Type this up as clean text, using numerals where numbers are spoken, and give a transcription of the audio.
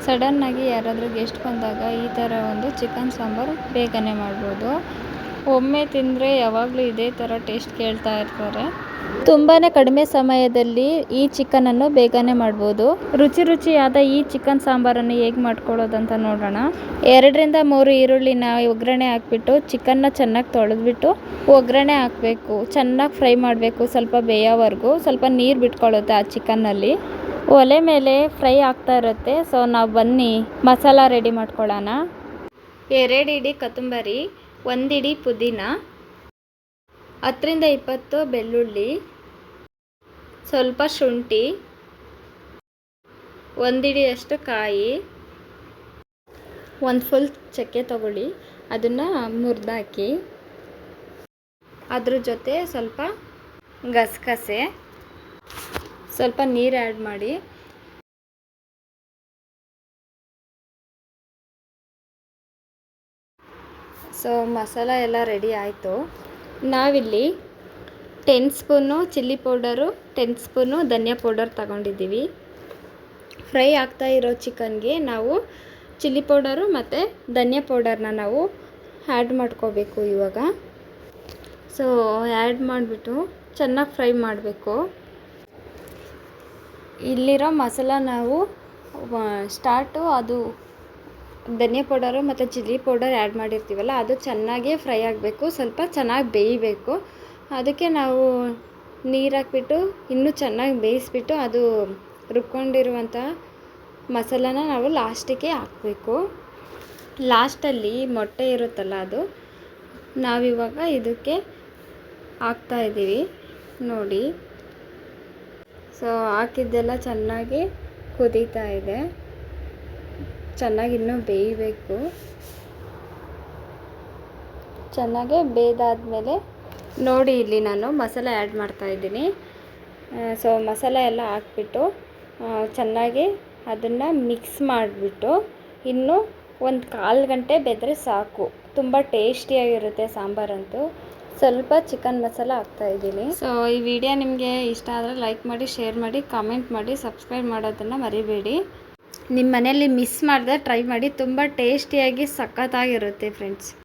ಸಡನ್ನಾಗಿ ಯಾರಾದರೂ ಗೆಸ್ಟ್ ಬಂದಾಗ ಈ ಥರ ಒಂದು ಚಿಕನ್ ಸಾಂಬಾರು ಬೇಗನೆ ಮಾಡ್ಬೋದು. ಒಮ್ಮೆ ತಿಂದರೆ ಯಾವಾಗಲೂ ಇದೇ ಥರ ಟೇಸ್ಟ್ ಕೇಳ್ತಾ ಇರ್ತಾರೆ. ತುಂಬಾ ಕಡಿಮೆ ಸಮಯದಲ್ಲಿ ಈ ಚಿಕನನ್ನು ಬೇಗನೆ ಮಾಡ್ಬೋದು. ರುಚಿಯಾದ ಈ ಚಿಕನ್ ಸಾಂಬಾರನ್ನು ಹೇಗೆ ಮಾಡ್ಕೊಳ್ಳೋದಂತ ನೋಡೋಣ. 2ರಿಂದ 3 ಈರುಳ್ಳಿನ ಒಗ್ಗರಣೆ ಹಾಕ್ಬಿಟ್ಟು ಚಿಕನ್ನ ಚೆನ್ನಾಗಿ ತೊಳೆದ್ಬಿಟ್ಟು ಒಗ್ಗರಣೆ ಹಾಕಬೇಕು. ಚೆನ್ನಾಗಿ ಫ್ರೈ ಮಾಡಬೇಕು, ಸ್ವಲ್ಪ ಬೇಯೋವರೆಗೂ. ಸ್ವಲ್ಪ ನೀರು ಬಿಟ್ಕೊಳ್ಳುತ್ತೆ ಆ ಚಿಕನ್ನಲ್ಲಿ. ಒಲೆ ಮೇಲೆ ಫ್ರೈ ಆಗ್ತಾ ಇರುತ್ತೆ. ಸೊ ನಾವು ಬನ್ನಿ ಮಸಾಲ ರೆಡಿ ಮಾಡ್ಕೊಳ್ಳೋಣ. 2 ಇಡಿ ಕೊತ್ತಂಬರಿ, 1 ಇಡಿ ಪುದೀನ, 10ರಿಂದ 20 ಬೆಳ್ಳುಳ್ಳಿ, ಸ್ವಲ್ಪ ಶುಂಠಿ, 1 ಇಡಿಯಷ್ಟು ಕಾಯಿ, 1 ಫುಲ್ ಚಕ್ಕೆ ತಗೊಳ್ಳಿ, ಅದನ್ನು ಮುರಿದಾಕಿ, ಅದ್ರ ಜೊತೆ ಸ್ವಲ್ಪ ಗಸಗಸೆ, ಸ್ವಲ್ಪ ನೀರು ಆ್ಯಡ್ ಮಾಡಿ. ಸೊ ಮಸಾಲ ಎಲ್ಲ ರೆಡಿ ಆಯಿತು. ನಾವಿಲ್ಲಿ 10 ಸ್ಪೂನು ಚಿಲ್ಲಿ ಪೌಡರು, 10 ಸ್ಪೂನು ಧನಿಯಾ ಪೌಡರ್ ತಗೊಂಡಿದ್ದೀವಿ. ಫ್ರೈ ಆಗ್ತಾ ಇರೋ ಚಿಕನ್ಗೆ ನಾವು ಚಿಲ್ಲಿ ಪೌಡರು ಮತ್ತು ಧನಿಯಾ ಪೌಡರ್ನ ನಾವು ಆ್ಯಡ್ ಮಾಡ್ಕೋಬೇಕು ಇವಾಗ. ಸೊ ಆ್ಯಡ್ ಮಾಡಿಬಿಟ್ಟು ಚೆನ್ನಾಗಿ ಫ್ರೈ ಮಾಡಬೇಕು. ಇಲ್ಲಿರೋ ಮಸಾಲ ನಾವು ಅದು ಧನಿಯಾ ಪೌಡರು ಮತ್ತು ಚಿಲ್ಲಿ ಪೌಡರ್ ಆ್ಯಡ್ ಮಾಡಿರ್ತೀವಲ್ಲ, ಅದು ಚೆನ್ನಾಗೇ ಫ್ರೈ ಆಗಬೇಕು, ಸ್ವಲ್ಪ ಚೆನ್ನಾಗಿ ಬೇಯಬೇಕು. ಅದಕ್ಕೆ ನಾವು ನೀರು ಹಾಕ್ಬಿಟ್ಟು ಇನ್ನೂ ಚೆನ್ನಾಗಿ ಬೇಯಿಸ್ಬಿಟ್ಟು ಅದು ರುಬ್ಕೊಂಡಿರುವಂಥ ಮಸಾಲಾನ ನಾವು ಲಾಸ್ಟಿಗೆ ಹಾಕಬೇಕು. ಲಾಸ್ಟಲ್ಲಿ ಮೊಟ್ಟೆ ಇರುತ್ತಲ್ಲ, ಅದು ನಾವಿವಾಗ ಇದಕ್ಕೆ ಹಾಕ್ತಾಯಿದ್ದೀವಿ ನೋಡಿ. ಸೊ ಹಾಕಿದ್ದೆಲ್ಲ ಚೆನ್ನಾಗಿ ಕುದೀತಾ ಇದೆ. ಚೆನ್ನಾಗಿ ಇನ್ನೂ ಬೇಯಬೇಕು. ಚೆನ್ನಾಗಿ ಬೇಯ್ದಾದ್ಮೇಲೆ ನೋಡಿ, ಇಲ್ಲಿ ನಾನು ಮಸಾಲೆ ಆ್ಯಡ್ ಮಾಡ್ತಾಯಿದ್ದೀನಿ. ಸೊ ಮಸಾಲೆ ಎಲ್ಲ ಹಾಕ್ಬಿಟ್ಟು ಚೆನ್ನಾಗಿ ಅದನ್ನು ಮಿಕ್ಸ್ ಮಾಡಿಬಿಟ್ಟು ಇನ್ನೂ 1/4 ಗಂಟೆ ಬೆಂದರೆ ಸಾಕು. ತುಂಬ ಟೇಸ್ಟಿಯಾಗಿರುತ್ತೆ ಸಾಂಬಾರಂತೂ. ಸ್ವಲ್ಪ ಚಿಕನ್ ಮಸಾಲ ಹಾಕ್ತಾಯಿದ್ದೀನಿ. ಸೊ ಈ ವಿಡಿಯೋ ನಿಮಗೆ ಇಷ್ಟ ಆದರೆ ಲೈಕ್ ಮಾಡಿ, ಶೇರ್ ಮಾಡಿ, ಕಾಮೆಂಟ್ ಮಾಡಿ, ಸಬ್ಸ್ಕ್ರೈಬ್ ಮಾಡೋದನ್ನು ಮರಿಬೇಡಿ. ನಿಮ್ಮ ಮನೆಯಲ್ಲಿ ಮಿಸ್ ಮಾಡದೆ ಟ್ರೈ ಮಾಡಿ. ತುಂಬ ಟೇಸ್ಟಿಯಾಗಿ ಸಖತ್ತಾಗಿರುತ್ತೆ ಫ್ರೆಂಡ್ಸ್.